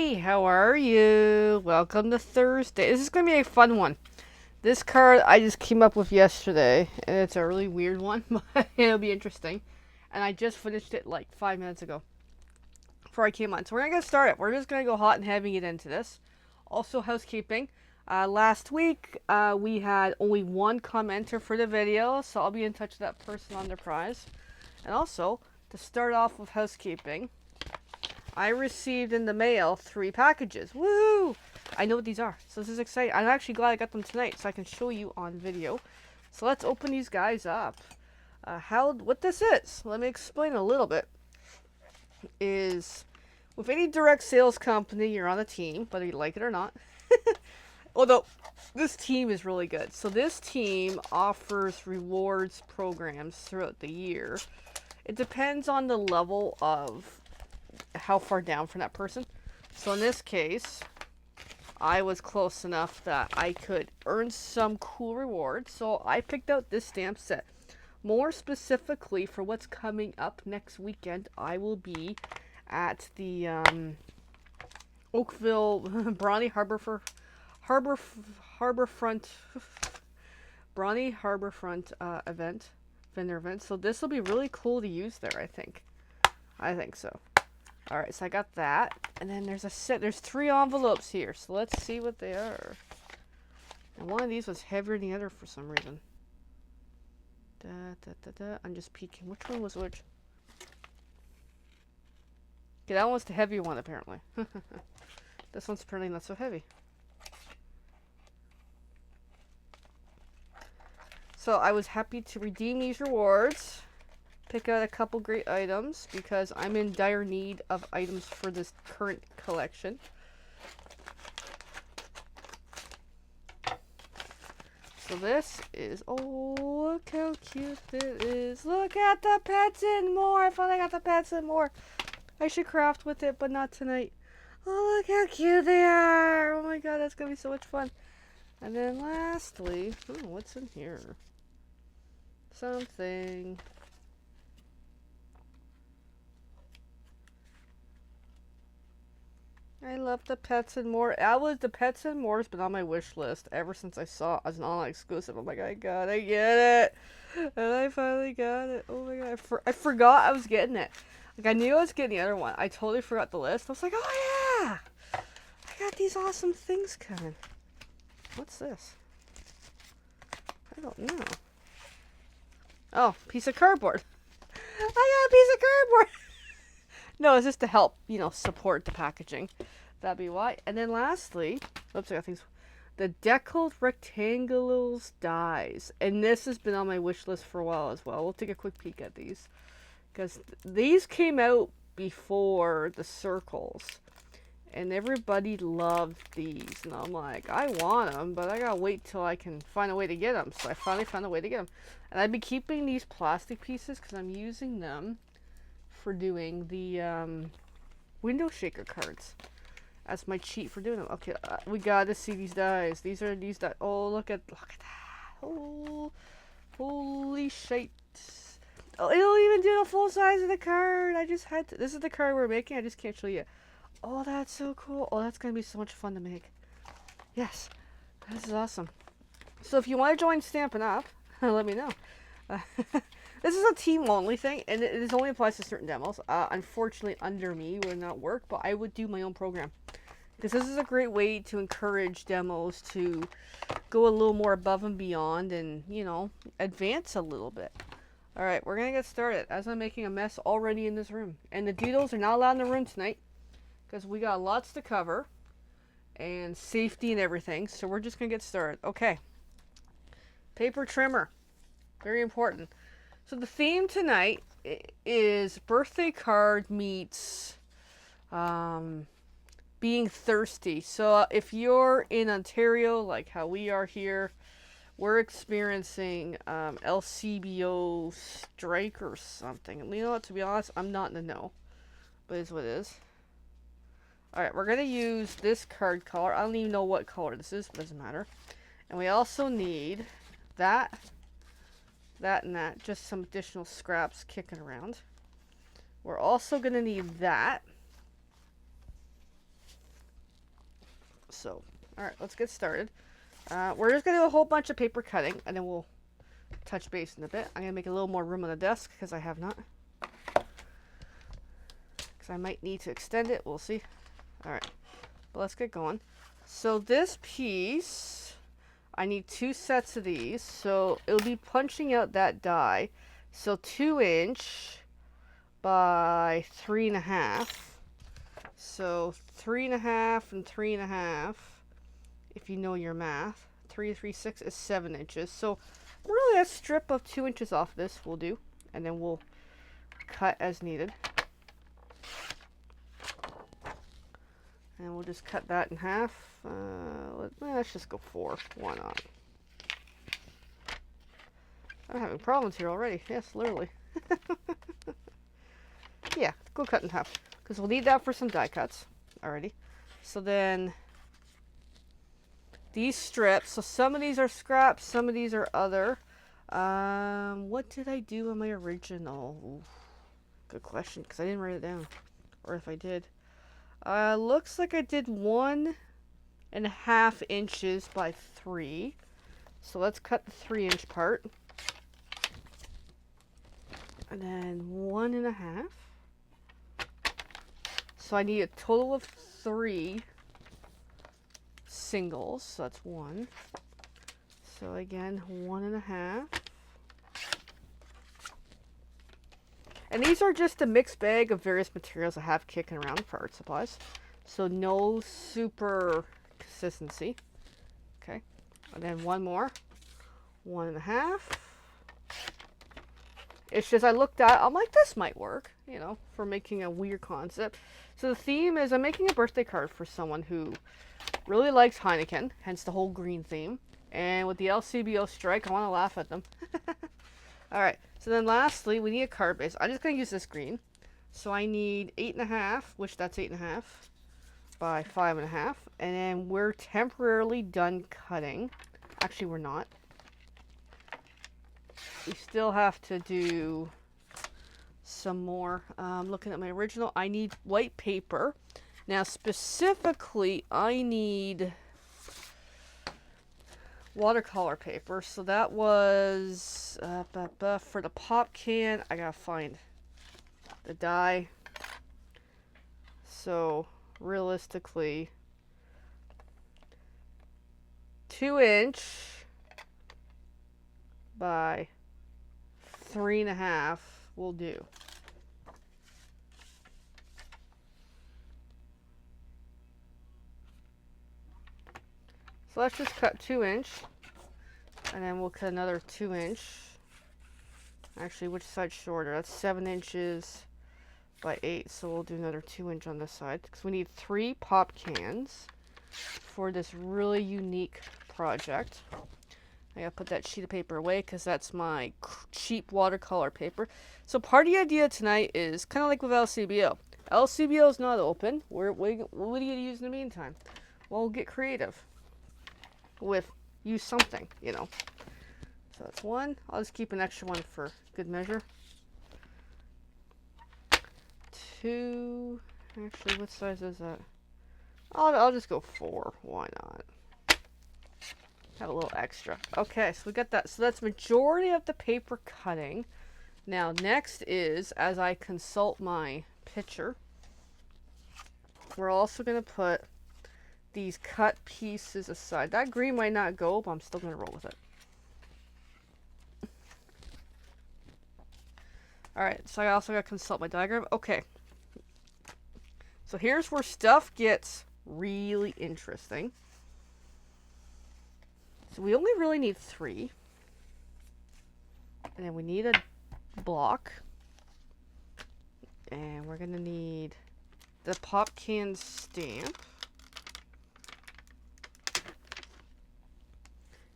Hey, how are you? Welcome to Thursday. This is going to be a fun one. This card I just came up with yesterday, and it's a really weird one, but it'll be interesting. And I just finished it like 5 minutes ago before I came on. So we're going to get started. We're just going to go hot and heavy get into this. Also, housekeeping. Last week, we had only one commenter for the video, so I'll be in touch with that person on their prize. And also, to start off with housekeeping, I received in the mail 3 packages. Woo! I know what these are, so this is exciting. I'm actually glad I got them tonight, so I can show you on video. So let's open these guys up. What this is, let me explain a little bit. Is with any direct sales company, you're on a team, whether you like it or not. Although this team is really good. So this team offers rewards programs throughout the year. It depends on the level of how far down from that person. So in this case, I was close enough that I could earn some cool rewards. So I picked out this stamp set. More specifically for what's coming up next weekend, I will be at the Oakville Brawny Harborfront Brawny Harborfront vendor event. So this will be really cool to use there, I think. I think so. Alright, so I got that. And then there's there's 3 envelopes here. So let's see what they are. And one of these was heavier than the other for some reason. I'm just peeking. Which one was which? Okay, that one was the heavier one apparently. This one's apparently not so heavy. So I was happy to redeem these rewards. Pick out a couple great items because I'm in dire need of items for this current collection. So this is, oh, look how cute it is. Look at the pets and more. I finally got the pets and more. I should craft with it, but not tonight. Oh, look how cute they are. Oh my god, that's going to be so much fun. And then lastly, oh, what's in here? Something. I love the Pets and More. The Pets and More has been on my wish list ever since I saw it as an online exclusive. I'm like, I gotta get it. And I finally got it. Oh my god. I forgot I was getting it. Like, I knew I was getting the other one. I totally forgot the list. I was like, oh yeah. I got these awesome things coming. What's this? I don't know. Oh, piece of cardboard. I got a piece of cardboard. No, it's just to help, support the packaging. That'd be why. And then lastly, oops, I got things. The deckled rectangles dies. And this has been on my wish list for a while as well. We'll take a quick peek at these. Because these came out before the circles. And everybody loved these. And I'm like, I want them, but I gotta wait till I can find a way to get them. So I finally found a way to get them. And I've been keeping these plastic pieces because I'm using them for doing the window shaker cards as my cheat for doing them. Okay, we gotta see these dies. These dies. Oh, look at that. Oh, holy shit. Oh, it'll even do the full size of the card. I just had to. This is the card we're making. I just can't show you. Oh, that's so cool. Oh, that's gonna be so much fun to make. Yes, this is awesome. So if you want to join Stampin' Up, let me know. This is a team-only thing, and it only applies to certain demos. Unfortunately, under me would not work, but I would do my own program. Because this is a great way to encourage demos to go a little more above and beyond and, advance a little bit. Alright, we're going to get started, as I'm making a mess already in this room. And the doodles are not allowed in the room tonight, because we got lots to cover, and safety and everything, so we're just going to get started. Okay. Paper trimmer. Very important. So the theme tonight is birthday card meets being thirsty. So if you're in Ontario, like how we are here, we're experiencing LCBO strike or something. You know what, to be honest, I'm not in the know. But it's what it is. Alright, we're going to use this card color. I don't even know what color this is, but it doesn't matter. And we also need that and that, just some additional scraps kicking around. We're also going to need that. So, alright, let's get started. We're just going to do a whole bunch of paper cutting, and then we'll touch base in a bit. I'm going to make a little more room on the desk, because I have not. Because I might need to extend it. We'll see. Alright, but let's get going. So this piece, I need 2 sets of these. So it'll be punching out that die. So 2" by 3.5. So 3.5 and 3.5. If you know your math, 3 3 6 is 7 inches. So really a strip of 2 inches off this will do, and then we'll cut as needed. And we'll just cut that in half. Let's just go 4. Why not? I'm having problems here already. Yes, literally. Yeah, go cut in half. Because we'll need that for some die cuts already. So then, these strips. So some of these are scraps, some of these are other. What did I do on my original? Ooh, good question, because I didn't write it down. Or if I did. Looks like I did 1.5 inches by 3. So let's cut the 3-inch part. And then 1.5. So I need a total of 3 singles. So that's 1. So again, 1.5. And these are just a mixed bag of various materials I have kicking around for art supplies. So no super consistency. Okay. And then 1 more. 1.5. It's just I looked at, I'm like, this might work, you know, for making a weird concept. So the theme is I'm making a birthday card for someone who really likes Heineken, hence the whole green theme. And with the LCBO strike, I want to laugh at them. Alright, so then lastly, we need a card base. I'm just going to use this green. So I need 8.5, which that's 8.5 by 5.5. And then we're temporarily done cutting. Actually, we're not. We still have to do some more. Looking at my original, I need white paper. Now, specifically, I need watercolor paper. So that was for the pop can. I gotta find the die. So realistically, 2" by 3.5 will do. So let's just cut 2" and then we'll cut another 2". Actually, which side's shorter? That's 7 inches by 8, so we'll do another 2" on this side because we need 3 pop cans for this really unique project. I gotta put that sheet of paper away because that's my cheap watercolor paper. So part of the idea tonight is kind of like with LCBO. LCBO is not open. What are you gonna use in the meantime? Well, get creative with use something, you know. So that's 1. I'll just keep an extra one for good measure. 2. Actually, what size is that? I'll just go 4. Why not? Have a little extra. Okay, so we got that. So that's majority of the paper cutting. Now, next is, as I consult my picture, we're also going to put these cut pieces aside. That green might not go, but I'm still going to roll with it. Alright, so I also got to consult my diagram. Okay. So here's where stuff gets really interesting. So we only really need 3. And then we need a block. And we're going to need the pop can stamp.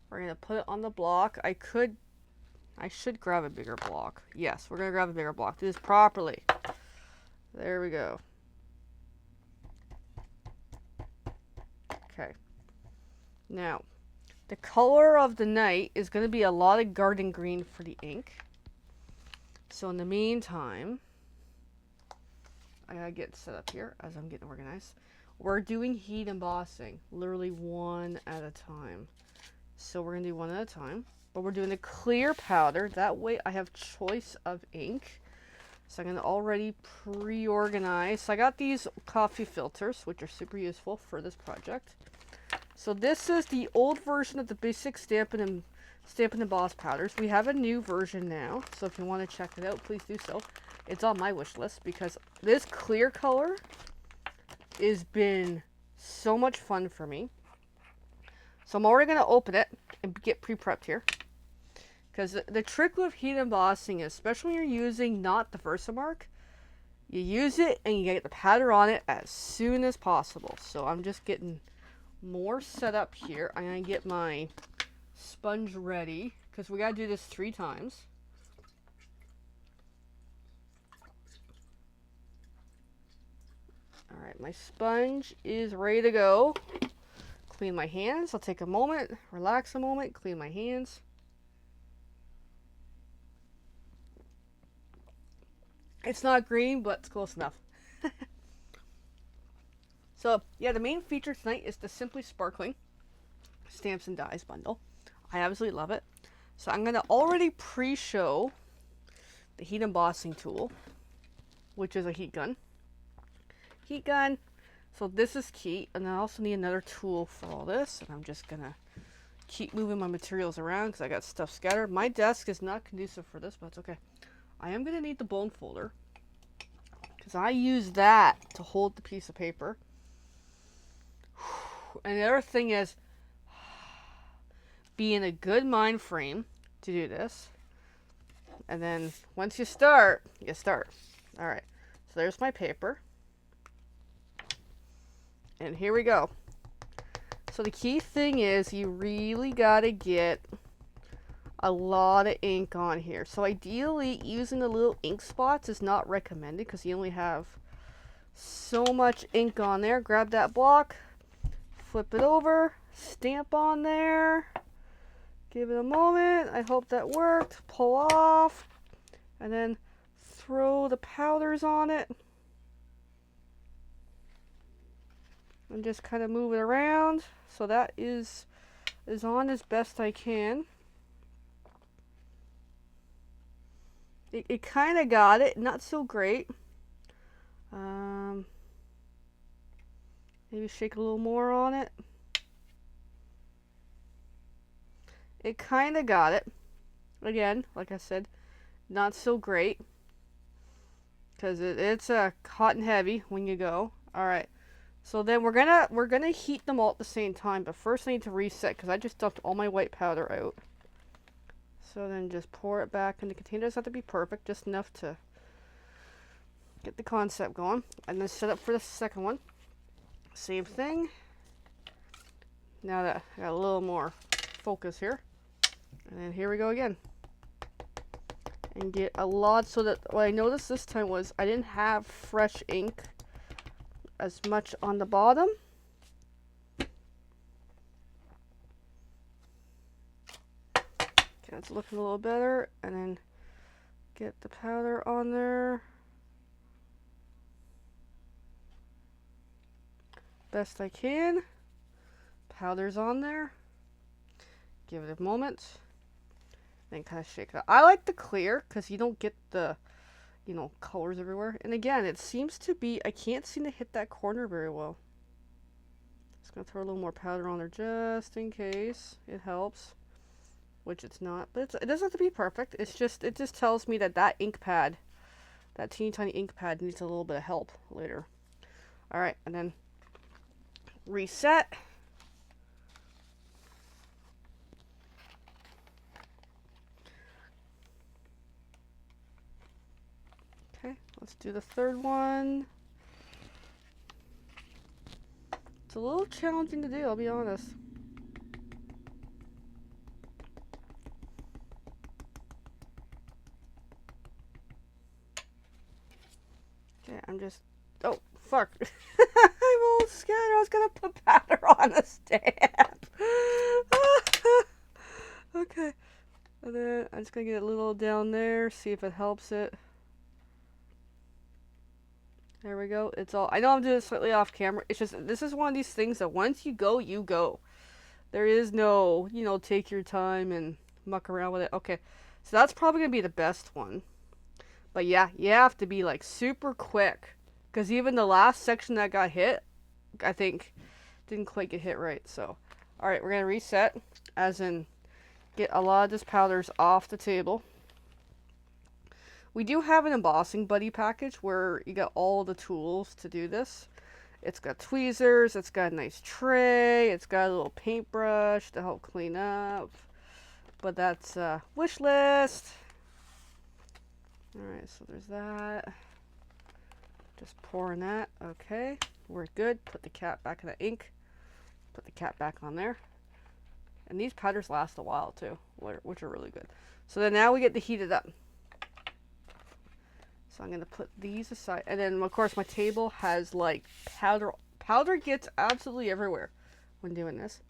We're going to put it on the block. I should grab a bigger block. Yes, we're going to grab a bigger block. Do this properly. There we go. Okay. Now, the color of the night is going to be a lot of garden green for the ink. So in the meantime, I gotta get set up here as I'm getting organized. we're doing heat embossing, literally one at a time. So we're gonna do one at a time, but we're doing a clear powder. That way I have choice of ink. So I'm gonna already pre-organize. So I got these coffee filters, which are super useful for this project. So this is the old version of the basic Stampin' and Emboss powders. We have a new version now, so if you want to check it out, please do so. It's on my wish list because this clear color has been so much fun for me. So I'm already going to open it and get pre-prepped here. Because the trick with heat embossing is, especially when you're using not the Versamark, you use it and you get the powder on it as soon as possible. So I'm just getting more set up here. I'm going to get my sponge ready because we got to do this 3 times. All right, my sponge is ready to go. Clean my hands. I'll take a moment, relax a moment, clean my hands. It's not green, but it's close enough. So, yeah, the main feature tonight is the Simply Sparkling Stamps and Dies bundle. I absolutely love it. So I'm going to already pre-show the heat embossing tool, which is a heat gun. Heat gun. So this is key. And I also need another tool for all this. And I'm just going to keep moving my materials around because I got stuff scattered. My desk is not conducive for this, but it's okay. I am going to need the bone folder because I use that to hold the piece of paper. And the other thing is, be in a good mind frame to do this. And then once you start, you start. All right, so there's my paper. And here we go. So the key thing is you really got to get a lot of ink on here. So ideally, using the little ink spots is not recommended because you only have so much ink on there. Grab that block, flip it over, stamp on there, give it a moment. I hope that worked. Pull off, and then throw the powders on it. And just kind of move it around. So that is on as best I can. It kind of got it, not so great. Maybe shake a little more on it. It kind of got it. Again, like I said, not so great. Because it's hot and heavy when you go. Alright. So then we're gonna heat them all at the same time. But first I need to reset because I just dumped all my white powder out. So then just pour it back in the container. It doesn't have to be perfect, just enough to get the concept going. And then set up for the second one. Same thing. Now that I got a little more focus here. And then here we go again. And get a lot, so that what I noticed this time was I didn't have fresh ink as much on the bottom. Okay, it's looking a little better. And then get the powder on there. Best I can. Powder's on there. Give it a moment. Then kind of shake it up. I like the clear because you don't get the, colors everywhere. And again, it seems to be, I can't seem to hit that corner very well. Just going to throw a little more powder on there just in case it helps. Which it's not. But it doesn't have to be perfect. It just tells me that ink pad, that teeny tiny ink pad needs a little bit of help later. Alright, and then reset. Okay, let's do the third one. It's a little challenging to do, I'll be honest. Okay, I'm just... Oh, fuck. I'm all scared. I was gonna put powder on the stamp. Okay. And then I'm just gonna get a little down there, see if it helps it. There we go. It's all. I know I'm doing it slightly off camera. It's just this is one of these things that once you go, you go. There is no, take your time and muck around with it. Okay, so that's probably gonna be the best one. But yeah, you have to be like super quick, because even the last section that got hit, I think, didn't quite get hit right. So, all right, we're gonna reset, as in get a lot of this powders off the table. We do have an embossing buddy package where you got all the tools to do this. It's got tweezers, it's got a nice tray, it's got a little paintbrush to help clean up. But that's wish list. Alright, so there's that. Just pouring that. Okay, we're good. Put the cap back in the ink. Put the cap back on there. And these powders last a while too, which are really good. So then now we get to heat it up. So I'm going to put these aside. And then, of course, my table has, like, powder. Powder gets absolutely everywhere when doing this.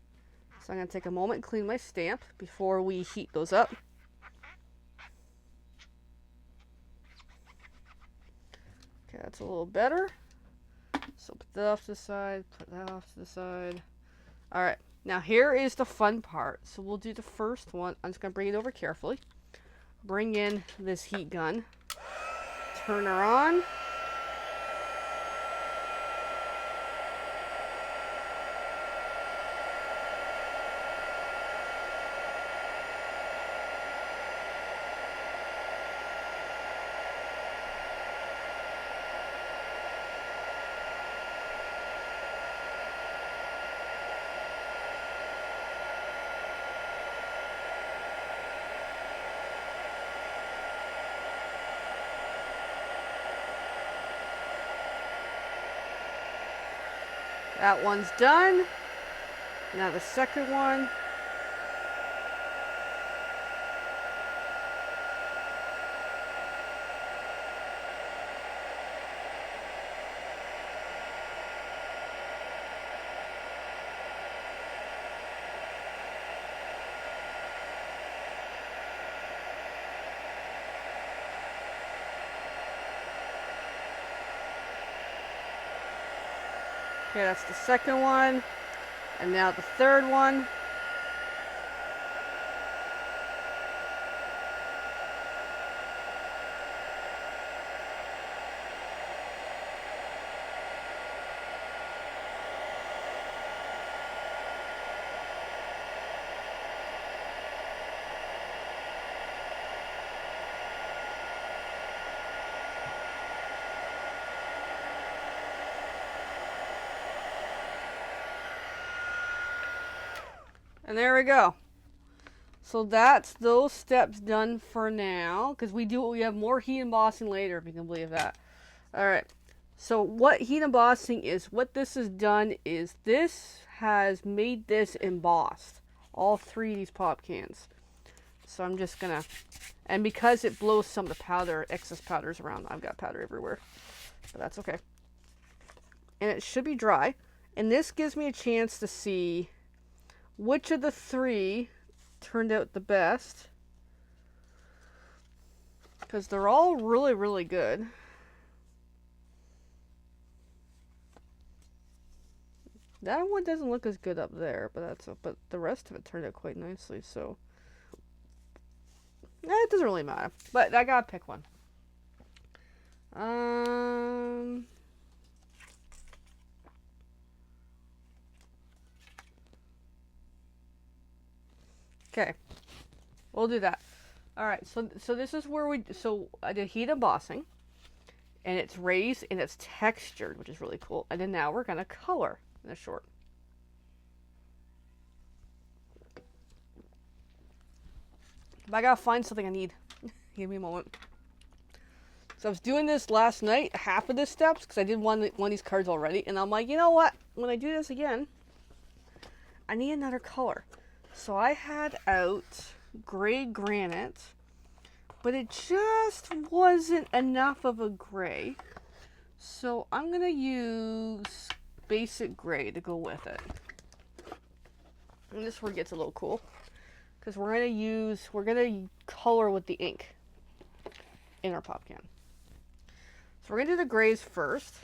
So I'm going to take a moment and clean my stamp before we heat those up. Okay, that's a little better. So put that off to the side. Put that off to the side. All right. Now, here is the fun part. So we'll do the first one. I'm just going to bring it over carefully. Bring in this heat gun. Turn her on. That one's done. Now the second one. Okay, that's the second one. And now the third one. And there we go. So that's those steps done for now. Because we have more heat embossing later, if you can believe that. Alright. So what heat embossing is, what this has done is this has made this embossed. All three of these pop cans. So I'm just gonna, and because it blows some of the powder, excess powders around, I've got powder everywhere. But that's okay. And it should be dry. And this gives me a chance to see which of the three turned out the best, because they're all really, really good. That one doesn't look as good up there, but but the rest of it turned out quite nicely. So it doesn't really matter. But I gotta pick one. Okay, we'll do that. All right, so this is where I did heat embossing, and it's raised and it's textured, which is really cool. And then now we're gonna color in the short. But I gotta find something I need. Give me a moment. So I was doing this last night, half of the steps, because I did one of these cards already, and I'm like, you know what? When I do this again, I need another color. So I had out gray granite, but it just wasn't enough of a gray. So I'm going to use basic gray to go with it. And this one gets a little cool, because we're going to color with the ink in our pop can. So So we're gonna do the grays first.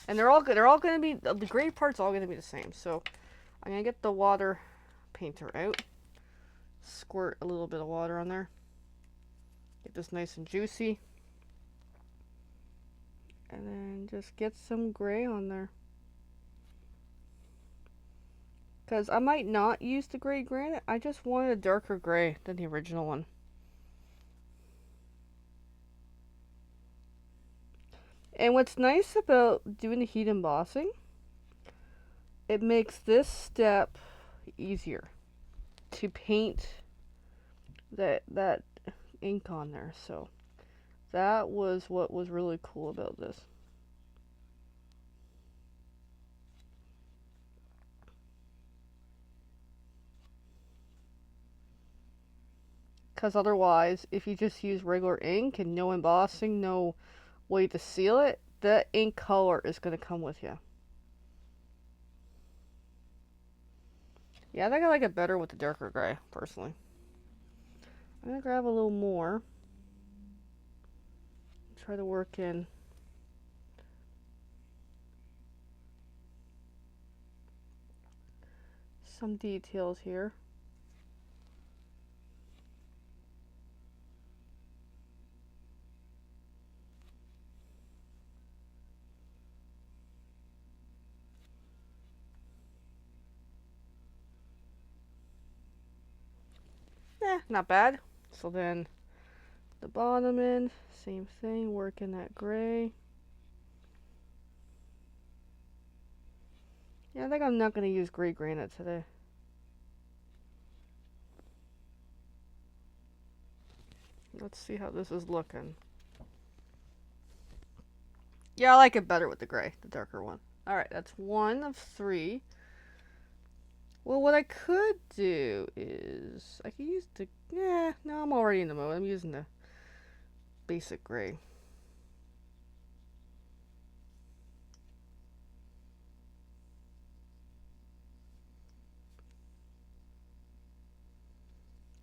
And they're all good. They're all gonna be, the gray part's all gonna be the same. So I'm gonna get the water painter out. Squirt a little bit of water on there. Get this nice and juicy. And then just get some gray on there. Because I might not use the gray granite. I just wanted a darker gray than the original one. And what's nice about doing the heat embossing, it makes this step easier to paint that ink on there. So that was what was really cool about this. Because otherwise, if you just use regular ink and no embossing, no way to seal it, the ink color is going to come with you. Yeah, I think I like it better with the darker gray, personally. I'm going to grab a little more. Try to work in some details here. Not bad. So then the bottom end, same thing, working that gray. Yeah, I think I'm not going to use gray granite today. Let's see how this is looking. Yeah, I like it better with the gray, the darker one. Alright, that's 1 of 3. Well, what I could do is, I could use the, no, I'm already in the mode. I'm using the basic gray.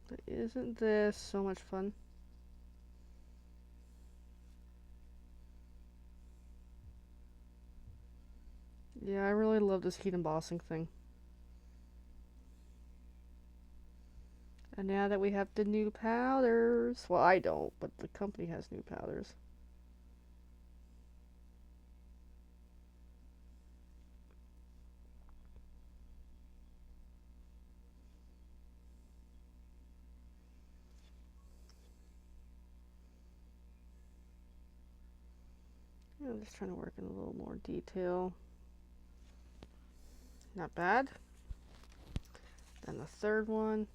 But isn't this so much fun? Yeah, I really love this heat embossing thing. And now that we have the new powders, well, I don't, but the company has new powders. I'm just trying to work in a little more detail. Not bad. Then the third one.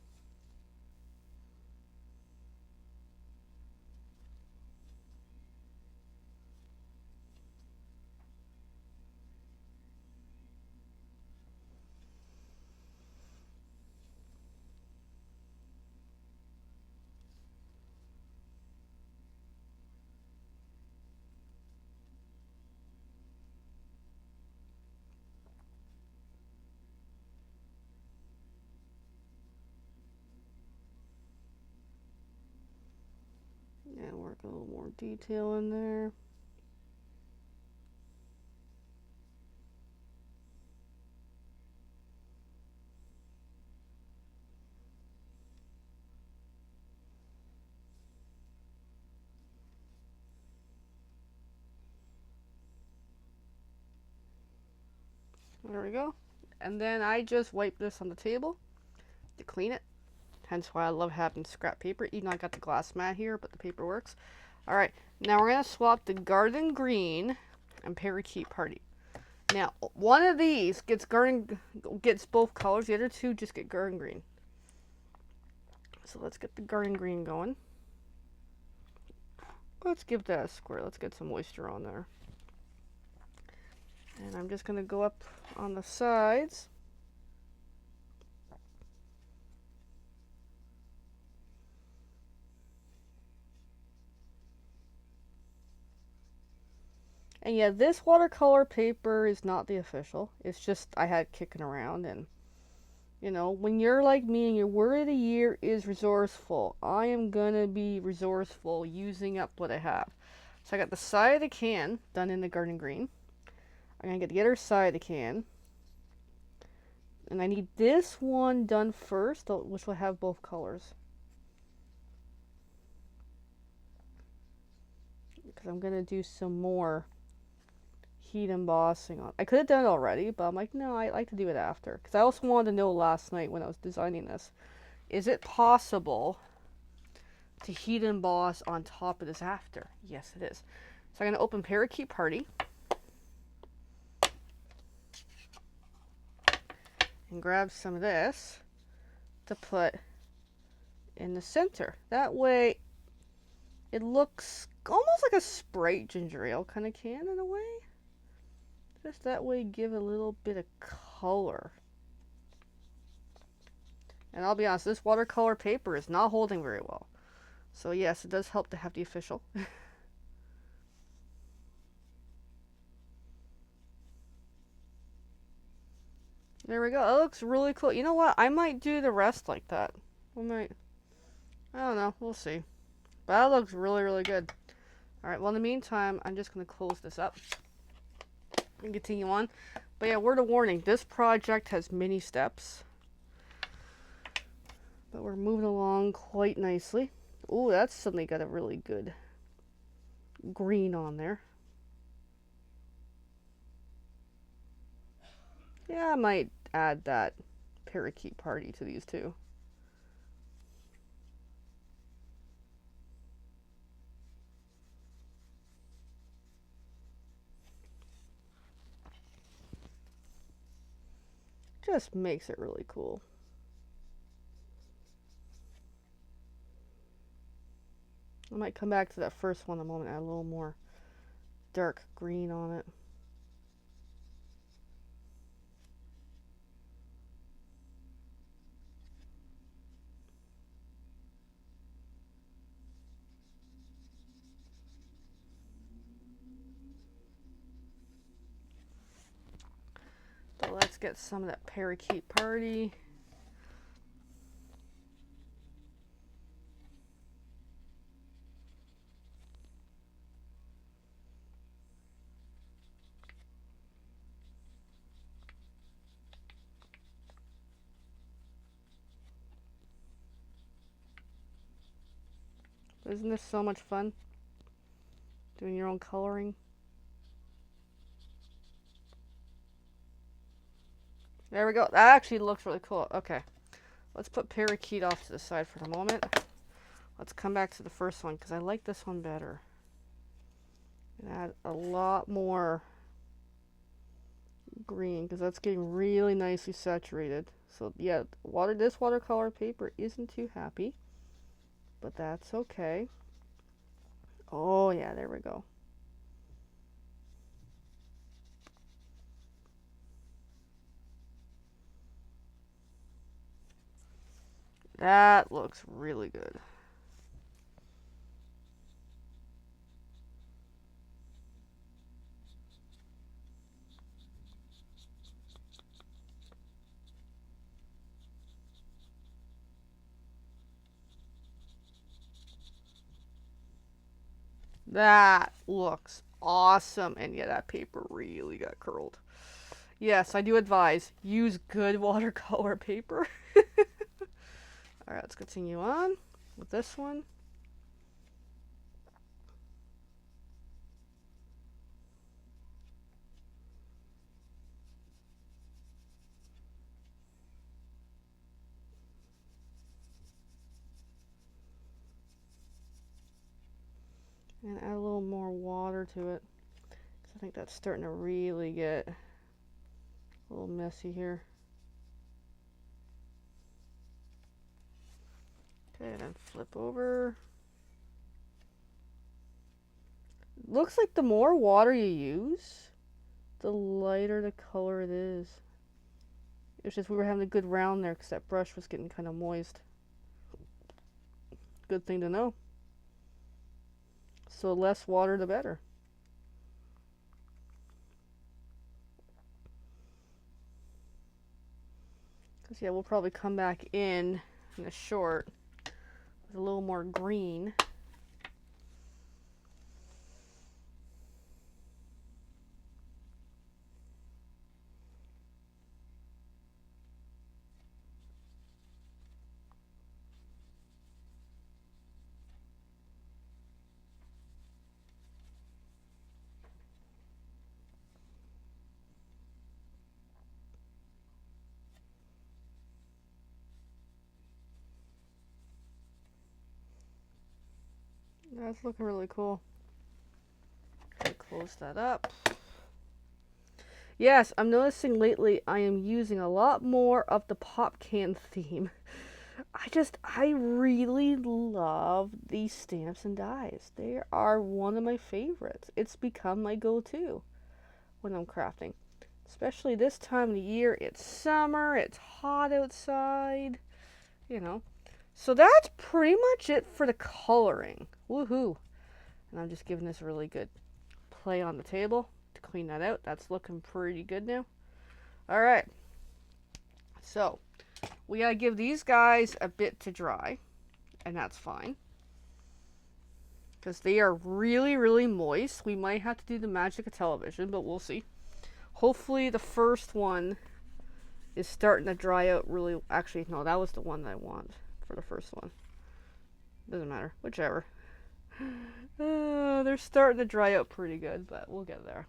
Yeah, work a little more detail in there. There we go. And then I just wipe this on the table to clean it. Hence why I love having scrap paper, even though I got the glass mat here, but the paper works. Alright, now we're going to swap the Garden Green and Parakeet Party. Now, one of these gets both colors, the other two just get Garden Green. So let's get the Garden Green going. Let's give that a square. Let's get some moisture on there. And I'm just going to go up on the sides. And yeah, this watercolor paper is not the official. It's just I had kicking around, and you know, when you're like me and your word of the year is resourceful, I am gonna be resourceful using up what I have. So I got the side of the can done in the garden green. I'm going to get the other side of the can. And I need this one done first, which will have both colors. Because I'm going to do some more heat embossing on. I could have done it already, but I'm like, no, I like to do it after. Because I also wanted to know last night when I was designing this, is it possible to heat emboss on top of this after? Yes, it is. So I'm going to open Parakeet Party. And grab some of this to put in the center. That way it looks almost like a Sprite ginger ale kind of can in a way. Just that way give a little bit of color. And I'll be honest, this watercolor paper is not holding very well. So yes, it does help to have the official. There we go. It looks really cool. You know what? I might do the rest like that. I don't know. We'll see. But that looks really, really good. Alright, well in the meantime, I'm just going to close this up and continue on. But yeah, word of warning, this project has many steps. But we're moving along quite nicely. Ooh, that's suddenly got a really good green on there. Yeah, I might add that Parakeet Party to these too. Just makes it really cool. I might come back to that first one in a moment, add a little more dark green on it. So let's get some of that Parakeet Party. Isn't this so much fun? Doing your own coloring. There we go. That actually looks really cool. Okay. Let's put Parakeet off to the side for the moment. Let's come back to the first one because I like this one better. And add a lot more green because that's getting really nicely saturated. So yeah, this watercolor paper isn't too happy, but that's okay. Oh yeah, there we go. That looks really good. That looks awesome. And yeah, that paper really got curled. Yes, I do advise, use good watercolor paper. Alright, let's continue on with this one. And add a little more water to it. Because I think that's starting to really get a little messy here. Okay, then flip over. Looks like the more water you use, the lighter the color it is. It's just we were having a good round there because that brush was getting kind of moist. Good thing to know. So less water the better. Because yeah, we'll probably come back in a short with a little more green. That's looking really cool. Okay, close that up. Yes, I'm noticing lately I am using a lot more of the pop can theme. I really love these stamps and dies. They are one of my favorites. It's become my go-to when I'm crafting. Especially this time of the year. It's summer, it's hot outside, you know. So that's pretty much it for the coloring. Woohoo. And I'm just giving this a really good play on the table to clean that out. That's looking pretty good now. All right. So we gotta give these guys a bit to dry, and that's fine. Because they are really, really moist. We might have to do the magic of television, but we'll see. Hopefully the first one is starting to dry out really. Actually, no, that was the one that I want for the first one. Doesn't matter. Whichever. They're starting to dry out pretty good, but we'll get there.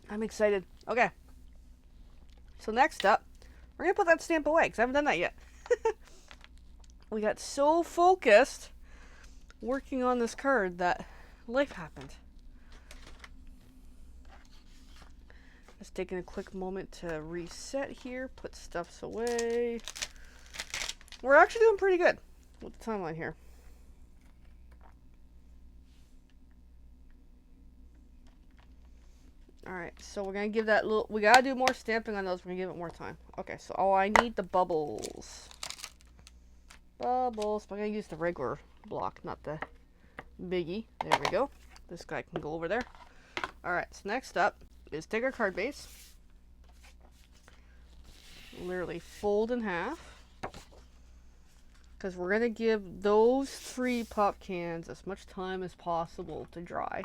I'm excited. Okay. So next up, we're going to put that stamp away because I haven't done that yet. We got so focused working on this card that life happened. Just taking a quick moment to reset here, put stuffs away. We're actually doing pretty good with the timeline here. Alright, so we're going to give that little... We got to do more stamping on those. We're going to give it more time. Okay, so I need the bubbles. Bubbles. I'm going to use the regular block, not the biggie. There we go. This guy can go over there. Alright, so next up is take our card base. Literally fold in half. Because we're going to give those 3 pop cans as much time as possible to dry.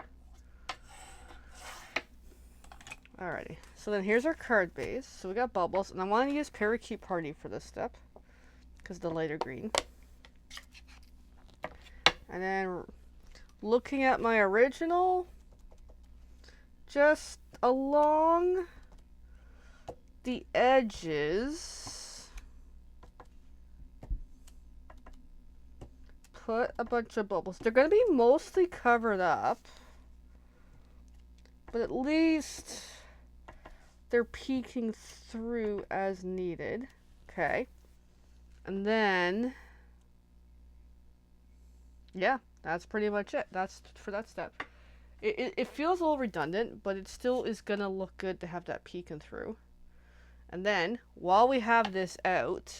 Alrighty, so then here's our card base. So we got bubbles, and I want to use Parakeet Party for this step because the lighter green. And then looking at my original, just along the edges, put a bunch of bubbles. They're going to be mostly covered up, but at least they're peeking through as needed. Okay. And then, yeah, that's pretty much it. That's for that step. It feels a little redundant, but it still is going to look good to have that peeking through. And then, while we have this out,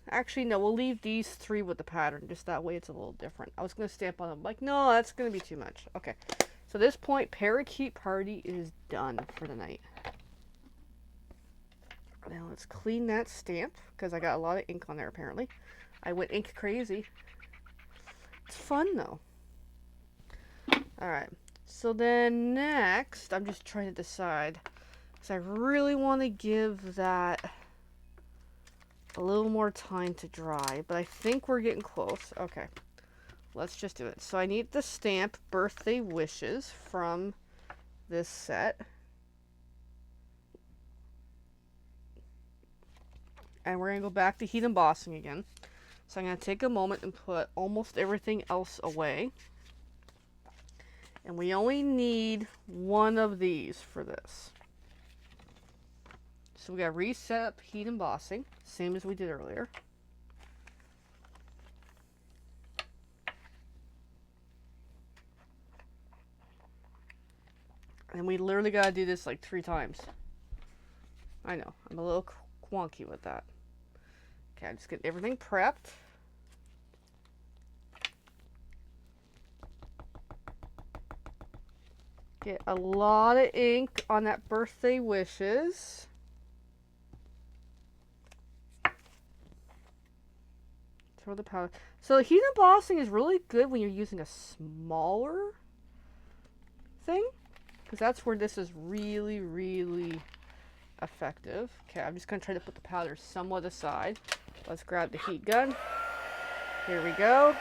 actually, no, we'll leave these 3 with the pattern. Just that way it's a little different. I was going to stamp on them. Like, no, that's going to be too much. Okay. So at this point, Parakeet Party is done for the night. Now let's clean that stamp, because I got a lot of ink on there apparently. I went ink crazy. It's fun though. Alright, so then next, I'm just trying to decide, because I really want to give that a little more time to dry, but I think we're getting close. Okay. Let's just do it. So I need the stamp Birthday Wishes from this set. And we're going to go back to heat embossing again. So I'm going to take a moment and put almost everything else away. And we only need 1 of these for this. So we got to reset up heat embossing, same as we did earlier. And we literally gotta do this like 3 times. I know, I'm a little wonky with that. Okay, I'm just getting everything prepped. Get a lot of ink on that Birthday Wishes. Throw the powder. So heat embossing is really good when you're using a smaller thing, because that's where this is really, really effective. Okay, I'm just going to try to put the powder somewhat aside. Let's grab the heat gun. Here we go.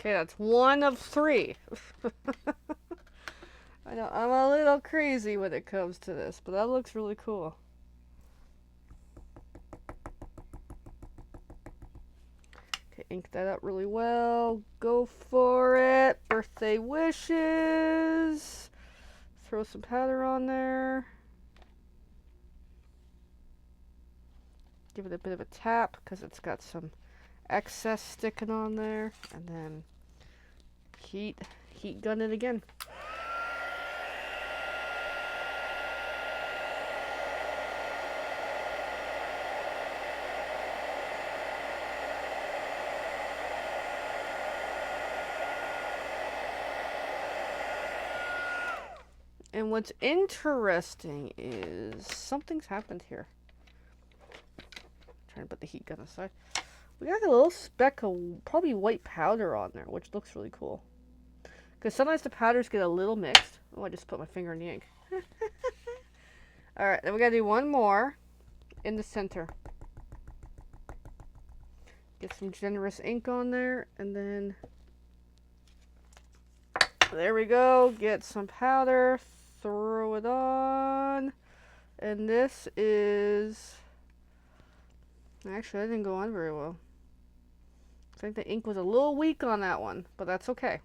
Okay, that's 1 of 3. I know, I'm a little crazy when it comes to this, but that looks really cool. Okay, ink that up really well. Go for it. Birthday wishes. Throw some powder on there. Give it a bit of a tap because it's got some excess sticking on there. And then heat gun it again. And what's interesting is something's happened here. Trying to put the heat gun aside. We got a little speck of probably white powder on there, which looks really cool. Because sometimes the powders get a little mixed. Oh, I just put my finger in the ink. Alright, then we gotta do one more in the center. Get some generous ink on there, and then there we go. Get some powder, throw it on, and this is, actually that didn't go on very well. I think the ink was a little weak on that one, but that's okay.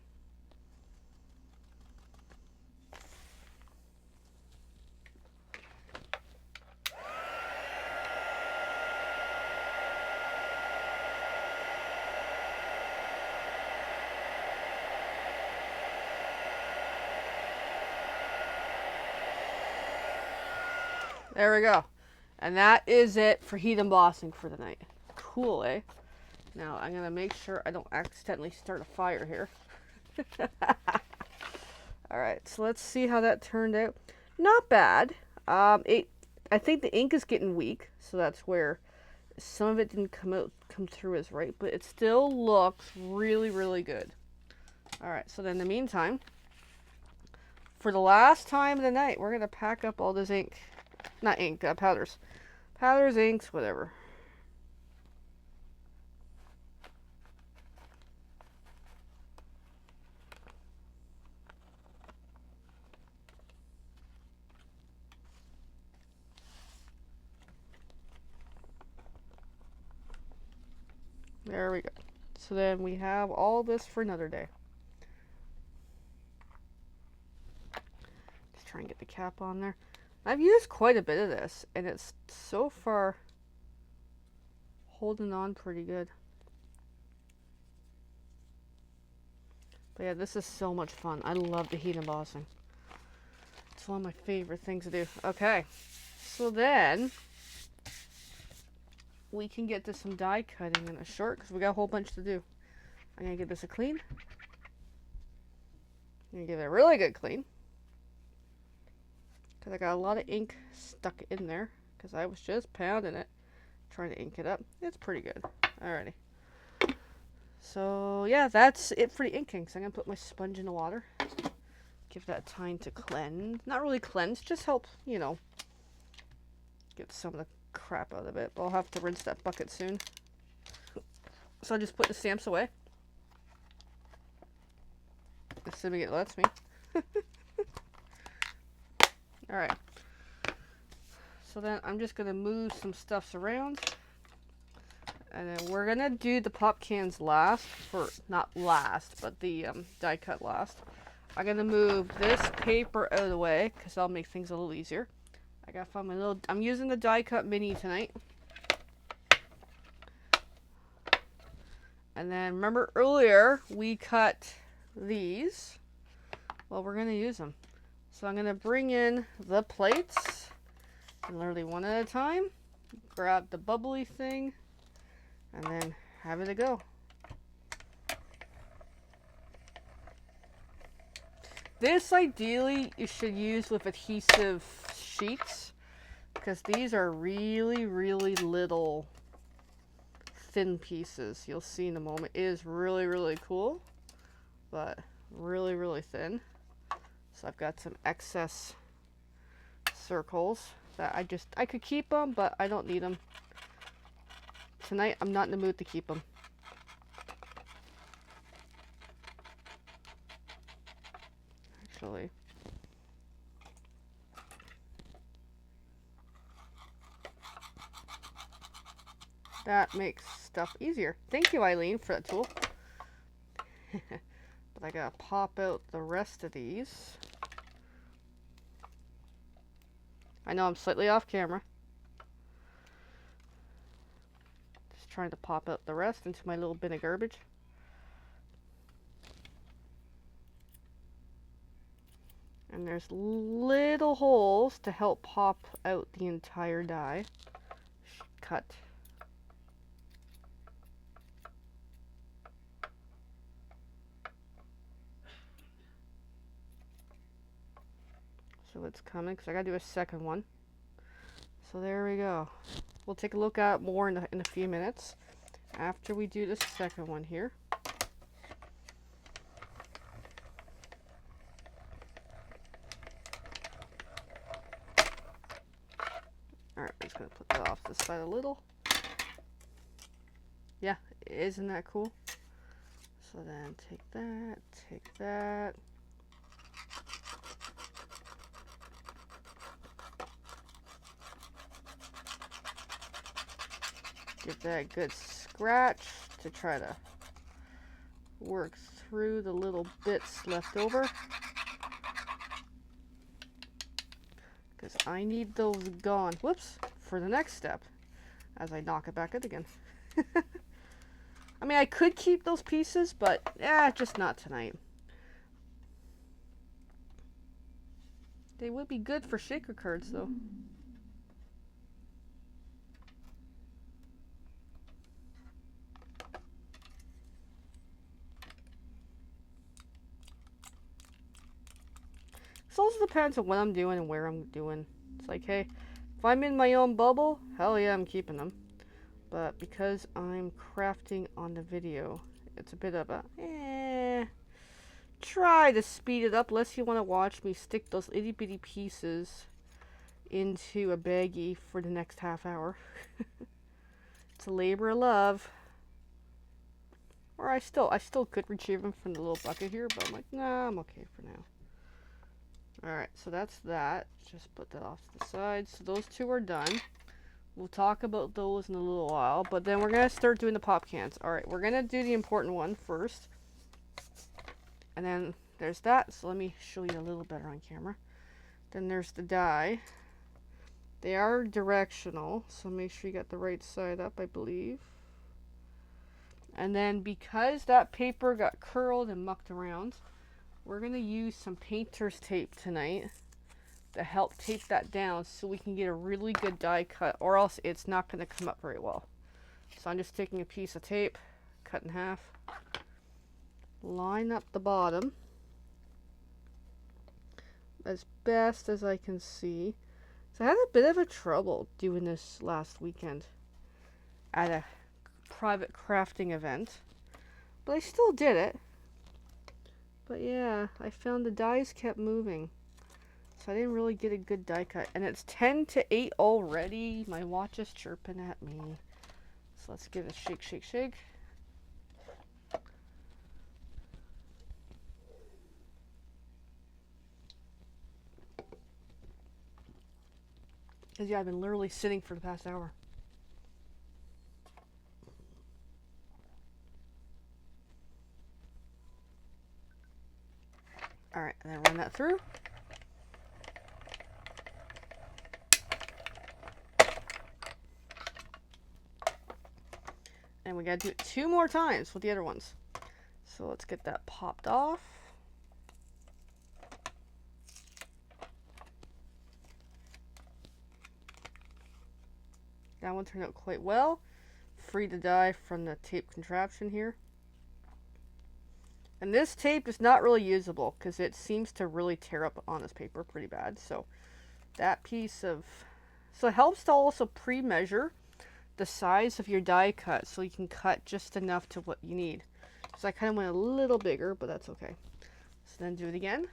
There we go. And that is it for heat embossing for the night. Cool, eh? Now I'm gonna make sure I don't accidentally start a fire here. Alright, so let's see how that turned out. Not bad. I think the ink is getting weak, so that's where some of it didn't come through as right, but it still looks really, really good. Alright, so then in the meantime, for the last time of the night, we're gonna pack up all this ink. Not ink, powders. Powders, inks, whatever. There we go. So then we have all this for another day. Just try and get the cap on there. I've used quite a bit of this, and it's so far holding on pretty good. But yeah, this is so much fun. I love the heat embossing. It's one of my favorite things to do. Okay, so then we can get to some die cutting in a short, because we got a whole bunch to do. I'm going to give this a clean. I'm going to give it a really good clean. Because I got a lot of ink stuck in there, because I was just pounding it, trying to ink it up. It's pretty good. Alrighty. So yeah, that's it for the inking. So I'm going to put my sponge in the water. Give that time to cleanse. Not really cleanse, just help, you know, get some of the crap out of it. But I'll have to rinse that bucket soon. So I'll just put the stamps away. Assuming it lets me. Alright. So then I'm just going to move some stuffs around. And then we're going to do the pop cans last. For, not last, but the die cut last. I'm going to move this paper out of the way, because that'll make things a little easier. I got to find my little, I'm using the die cut mini tonight. And then remember earlier we cut these. Well, we're going to use them. So I'm going to bring in the plates, and literally one at a time, grab the bubbly thing, and then have it a go. This ideally you should use with adhesive sheets, because these are really, really little thin pieces. You'll see in a moment. It is really, really cool, but really, really thin. So I've got some excess circles that I could keep them, but I don't need them. Tonight I'm not in the mood to keep them. actually. That makes stuff easier. Thank you, Eileen, for that tool. But I gotta pop out the rest of these. I know I'm slightly off camera. Just trying to pop out the rest into my little bin of garbage. And there's little holes to help pop out the entire die. Cut. So it's coming because I gotta do a second one. So there we go. We'll take a look at it more in a few minutes after we do the second one here. Alright, I'm just gonna put that off to the side a little. Yeah, isn't that cool? So then take that, take that. Give that a good scratch to try to work through the little bits left over. Because I need those gone, whoops, for the next step as I knock it back out again. I mean, I could keep those pieces, but just not tonight. They would be good for shaker cards, though. It also depends on what I'm doing and where I'm doing. It's like, hey, if I'm in my own bubble, hell yeah, I'm keeping them. But because I'm crafting on the video, it's a bit of a, try to speed it up unless you want to watch me stick those itty bitty pieces into a baggie for the next half hour. It's a labor of love. Or I still could retrieve them from the little bucket here, but I'm like, nah, I'm okay for now. Alright, so that's that. Just put that off to the side. So those two are done. We'll talk about those in a little while, but then we're going to start doing the pop cans. Alright, we're going to do the important one first. And then there's that. So let me show you a little better on camera. Then there's the die. They are directional, so make sure you got the right side up, I believe. And then because that paper got curled and mucked around, we're going to use some painter's tape tonight to help tape that down so we can get a really good die cut, or else it's not going to come up very well. So I'm just taking a piece of tape, cut in half, line up the bottom as best as I can see. So I had a bit of a trouble doing this last weekend at a private crafting event, but I still did it. But yeah, I found the dies kept moving, so I didn't really get a good die cut. And it's 10 to 8 already. My watch is chirping at me. So let's give it a shake, shake, shake. Because yeah, I've been literally sitting for the past hour. Alright, and then run that through. And we gotta do it 2 more times with the other ones. So let's get that popped off. That one turned out quite well. Free the die from the tape contraption here. And this tape is not really usable because it seems to really tear up on this paper pretty bad. So that piece of... So it helps to also pre-measure the size of your die cut so you can cut just enough to what you need. So I kind of went a little bigger, but that's okay. So then do it again.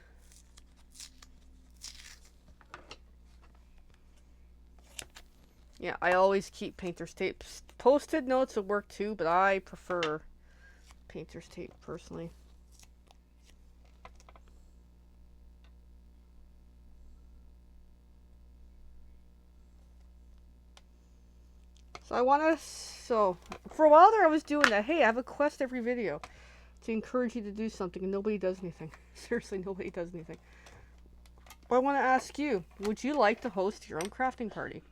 Yeah, I always keep painter's tape. Post-it notes would work too, but I prefer painter's tape personally. So I want to, so for a while there I was doing that. Hey, I have a quest every video to encourage you to do something, and nobody does anything. Seriously, nobody does anything. But I want to ask you, would you like to host your own crafting party?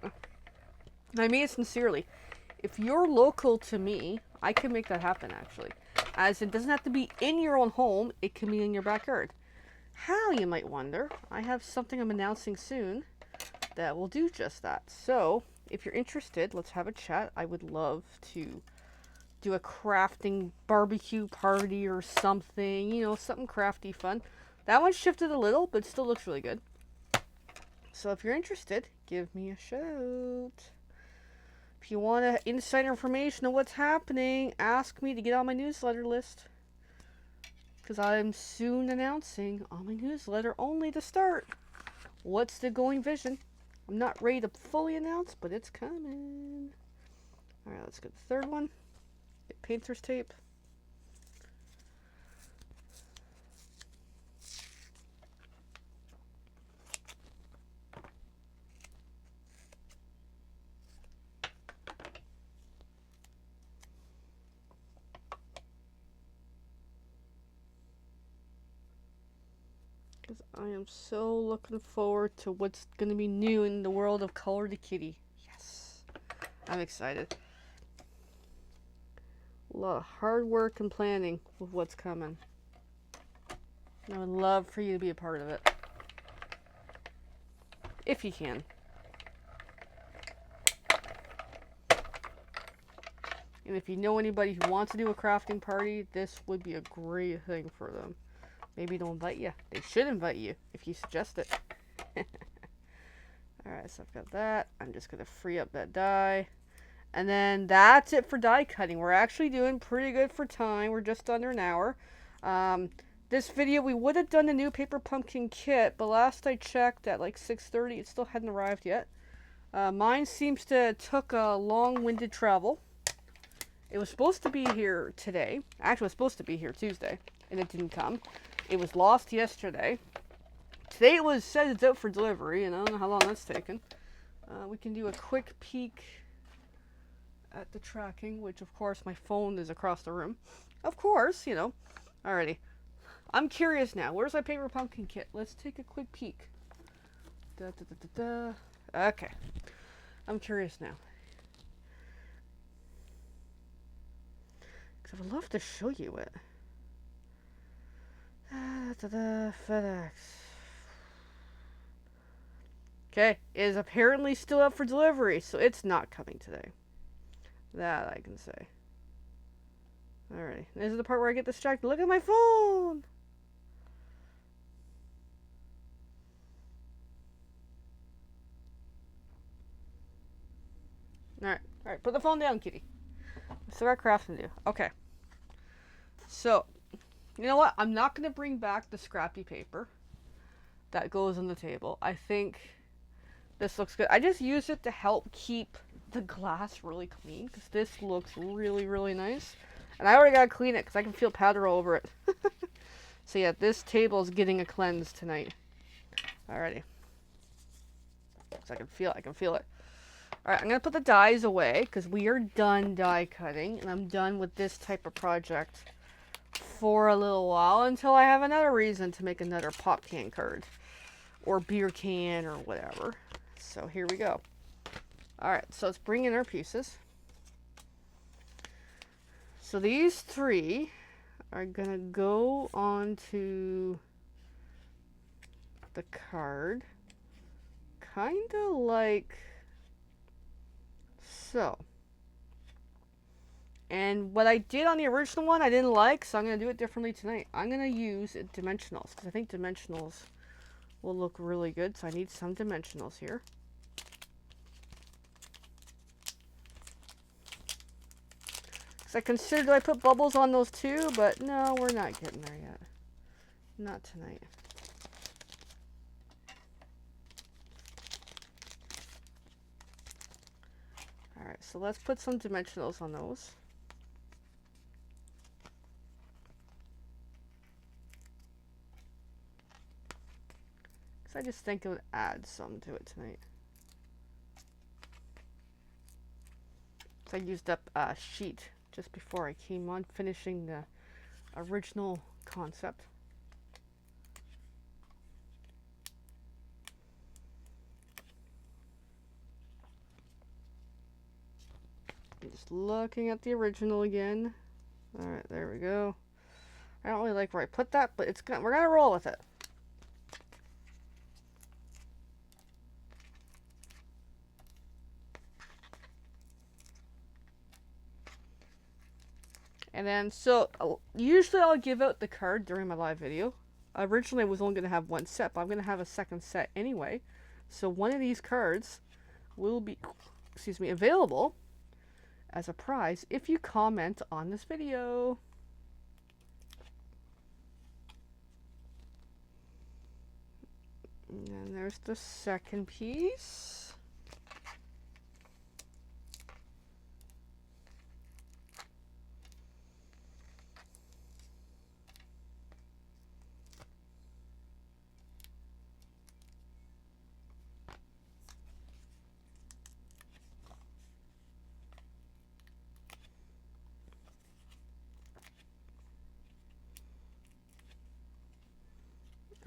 And I mean it sincerely. If you're local to me, I can make that happen, actually. As it doesn't have to be in your own home, it can be in your backyard. How, you might wonder? I have something I'm announcing soon that will do just that. So, if you're interested, let's have a chat. I would love to do a crafting barbecue party or something, you know, something crafty fun. That one shifted a little, but still looks really good. So if you're interested, give me a shout. If you want insider information on what's happening, ask me to get on my newsletter list. Because I'm soon announcing on my newsletter only to start what's the going vision. I'm not ready to fully announce, but it's coming. Alright, let's get the third one. Get painter's tape. Because I am so looking forward to what's going to be new in the world of Color the Kitty. Yes. I'm excited. A lot of hard work and planning with what's coming. I would love for you to be a part of it. If you can. And if you know anybody who wants to do a crafting party, this would be a great thing for them. Maybe they'll invite you. They should invite you if you suggest it. Alright, so I've got that. I'm just going to free up that die. And then that's it for die cutting. We're actually doing pretty good for time. We're just under an hour. This video, we would have done a new paper pumpkin kit, but last I checked at like 6:30, it still hadn't arrived yet. Mine seems to took a long-winded travel. It was supposed to be here today. Actually, it was supposed to be here Tuesday, and it didn't come. It was lost yesterday. Today it was said it's out for delivery, and I don't know how long that's taken. We can do a quick peek at the tracking, which of course my phone is across the room. Of course, you know. Alrighty. I'm curious now. Where's my paper pumpkin kit? Let's take a quick peek. Okay. I'm curious now. Because I would love to show you it. FedEx. Okay, it is apparently still up for delivery, so it's not coming today. That I can say. Alright, this is the part where I get distracted. Look at my phone! Alright, put the phone down, kitty. Still got crafting to do. Okay. So, you know what? I'm not going to bring back the scrappy paper that goes on the table. I think this looks good. I just use it to help keep the glass really clean because this looks really, really nice. And I already got to clean it because I can feel powder all over it. So yeah, this table is getting a cleanse tonight. Alrighty. So I can feel it. Alright, I'm going to put the dies away because we are done die cutting. And I'm done with this type of project for a little while until I have another reason to make another pop can card. Or beer can or whatever. So here we go. Alright, so let's bring in our pieces. So these three are going to go onto the card. Kind of like so. And what I did on the original one I didn't like, so I'm going to do it differently tonight. I'm going to use dimensionals, because I think dimensionals will look really good. So I need some dimensionals here. Because I considered I put bubbles on those too, but no, we're not getting there yet. Not tonight. Alright, so let's put some dimensionals on those. I just think it would add some to it tonight. I used up a sheet just before I came on finishing the original concept. I'm just looking at the original again. Alright, there we go. I don't really like where I put that, but we're gonna roll with it. And then, so, usually I'll give out the card during my live video. Originally I was only going to have one set, but I'm going to have a second set anyway. So one of these cards will be, available as a prize if you comment on this video. And then there's the second piece.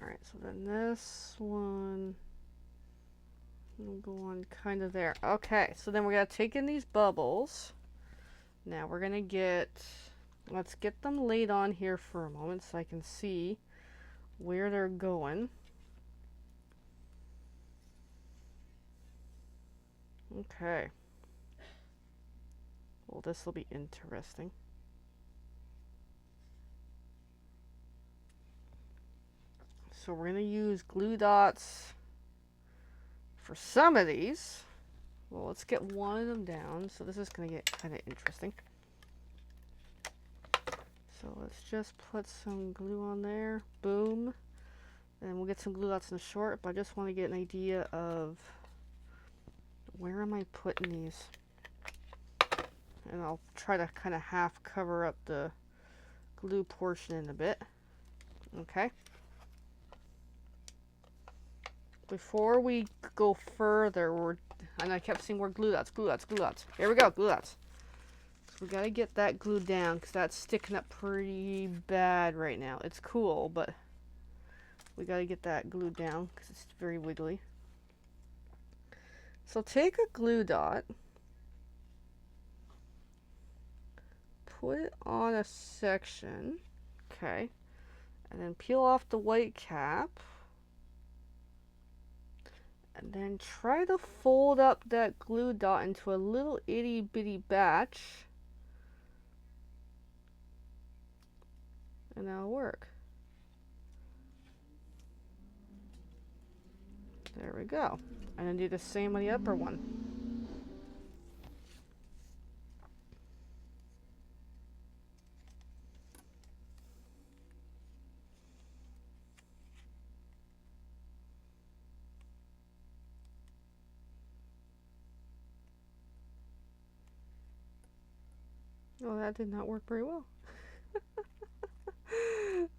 Alright, so then this one will go on kind of there. Okay, so then we're going to take in these bubbles. Now we're going to let's get them laid on here for a moment so I can see where they're going. Okay. Well, this will be interesting. So we're going to use glue dots for some of these. Well, let's get one of them down. So this is going to get kind of interesting. So let's just put some glue on there. Boom. And we'll get some glue dots in the short, but I just want to get an idea of where am I putting these. And I'll try to kind of half cover up the glue portion in a bit. Okay. Before we go further, and I kept seeing more glue dots, glue dots, glue dots. Here we go, glue dots. So we gotta get that glued down because that's sticking up pretty bad right now. It's cool, but we gotta get that glued down because it's very wiggly. So take a glue dot, put it on a section, okay, and then peel off the white cap. And then try to fold up that glue dot into a little itty bitty batch. And that'll work. There we go. And then do the same on the upper one. Oh, that did not work very well.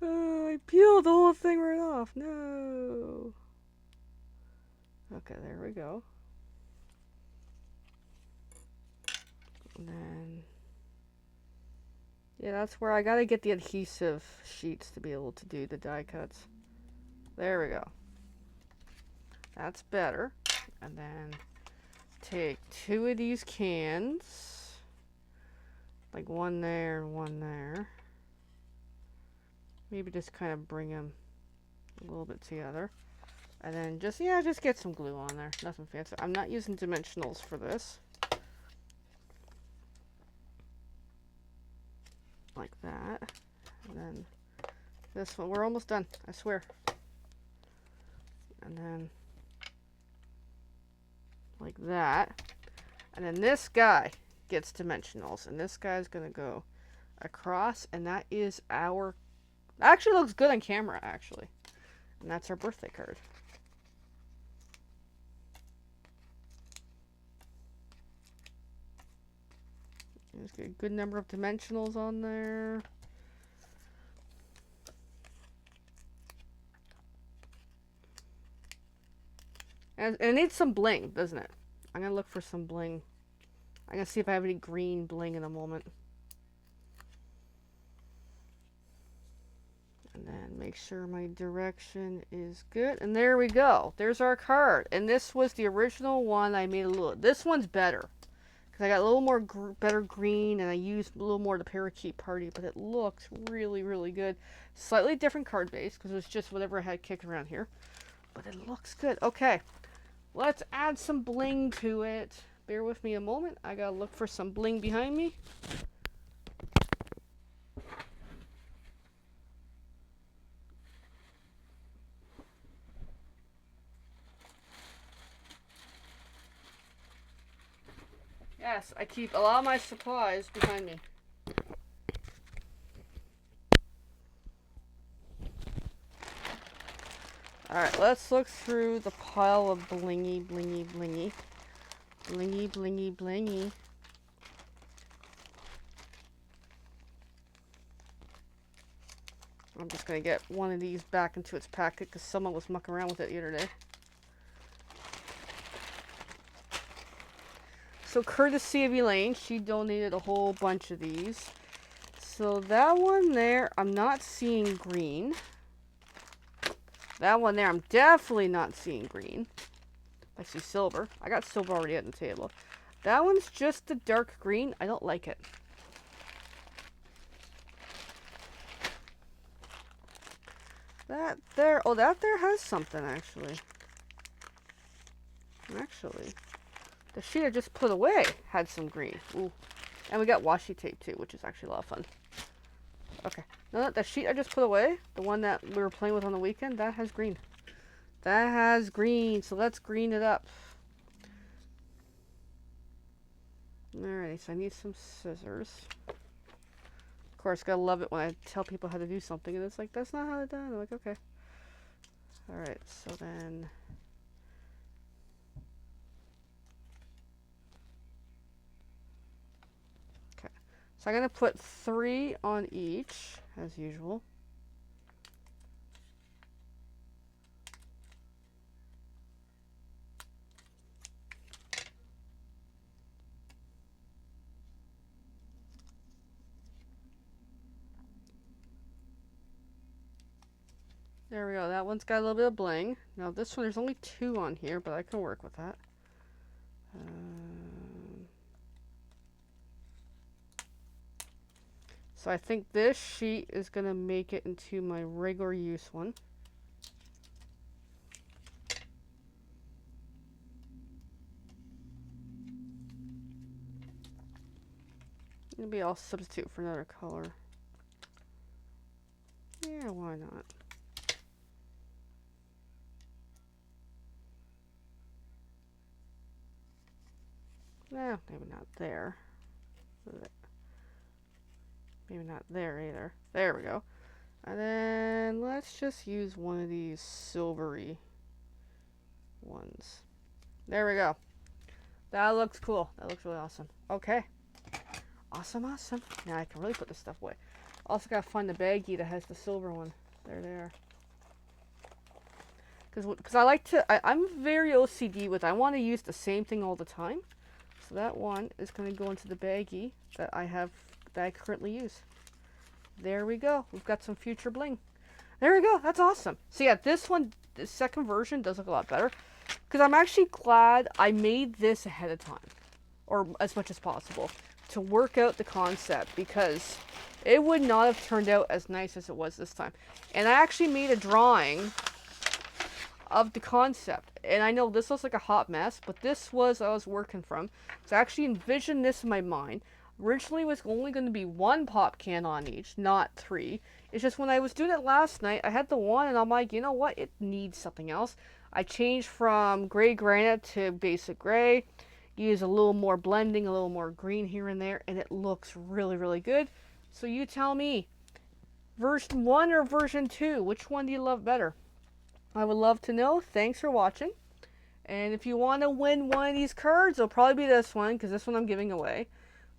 Oh, I peeled the whole thing right off. No. Okay, there we go. And then, yeah, that's where I gotta get the adhesive sheets to be able to do the die cuts. There we go. That's better. And then take two of these cans, like one there and one there. Maybe just kind of bring them a little bit together. And then just get some glue on there. Nothing fancy. I'm not using dimensionals for this. Like that. And then this one, we're almost done, I swear. And then like that. And then this guy gets dimensionals. And this guy's gonna go across. And that is our, actually looks good on camera, actually. And that's our birthday card. Just get a good number of dimensionals on there. And it needs some bling, doesn't it? I'm gonna look for some bling I'm going to see if I have any green bling in a moment. And then make sure my direction is good. And there we go. There's our card. And this was the original one. I made a little. This one's better. Because I got a little more better green. And I used a little more of the Parakeet Party. But it looks really, really good. Slightly different card base. Because it was just whatever I had kicking around here. But it looks good. Okay. Let's add some bling to it. Bear with me a moment. I got to look for some bling behind me. Yes, I keep a lot of my supplies behind me. Alright, let's look through the pile of blingy, blingy, blingy. Blingy, blingy, blingy. I'm just going to get one of these back into its packet because someone was mucking around with it the other day. So courtesy of Elaine, she donated a whole bunch of these. So that one there, I'm not seeing green. That one there, I'm definitely not seeing green. I see silver. I got silver already at the table. That one's just the dark green. I don't like it. That there, oh, that there has something actually. Actually. The sheet I just put away had some green. Ooh. And we got washi tape too, which is actually a lot of fun. Okay. No, the sheet I just put away, the one that we were playing with on the weekend, that has green. That has green, so let's green it up. Alrighty, so I need some scissors. Of course, gotta love it when I tell people how to do something, and it's like, that's not how it's done. I'm like, okay. Alright, so then... So I'm going to put 3 on each, as usual. There we go. That one's got a little bit of bling. Now this one, there's only 2 on here, but I can work with that. So I think this sheet is going to make it into my regular use one. Maybe I'll substitute for another color. Yeah, why not? No, maybe not there. Maybe not there either. There we go. And then let's just use one of these silvery ones. There we go. That looks cool. That looks really awesome. Okay. Awesome, awesome. Now I can really put this stuff away. Also gotta find the baggie that has the silver one. There they are. Because I like to, I'm very OCD with, I want to use the same thing all the time. So that one is going to go into the baggie that I have, that I currently use. There we go. We've got some future bling. There we go. That's awesome. So yeah, this one, the second version does look a lot better. Because I'm actually glad I made this ahead of time. Or as much as possible. To work out the concept. Because it would not have turned out as nice as it was this time. And I actually made a drawing of the concept. And I know this looks like a hot mess. But this was I was working from. So I actually envisioned this in my mind. Originally it was only going to be 1 pop can on each, not 3. It's just when I was doing it last night, I had the one and I'm like, you know what? It needs something else. I changed from gray granite to basic gray. Use a little more blending, a little more green here and there, and it looks really, really good. So you tell me, version 1 or version 2, which one do you love better? I would love to know. Thanks for watching. And if you want to win one of these cards, it'll probably be this one, because this one I'm giving away.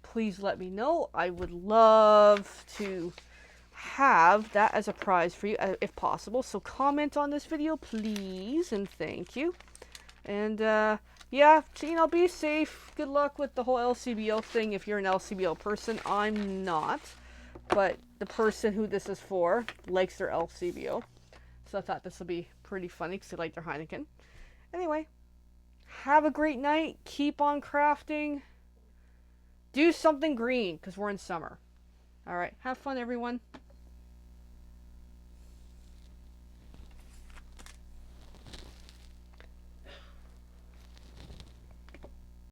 Please let me know. I would love to have that as a prize for you, if possible. So comment on this video, please, and thank you. And yeah, be safe. Good luck with the whole LCBO thing if you're an LCBO person. I'm not. But the person who this is for likes their LCBO. So I thought this would be pretty funny because they like their Heineken. Anyway, have a great night. Keep on crafting. Do something green because we're in summer. All right, have fun, everyone.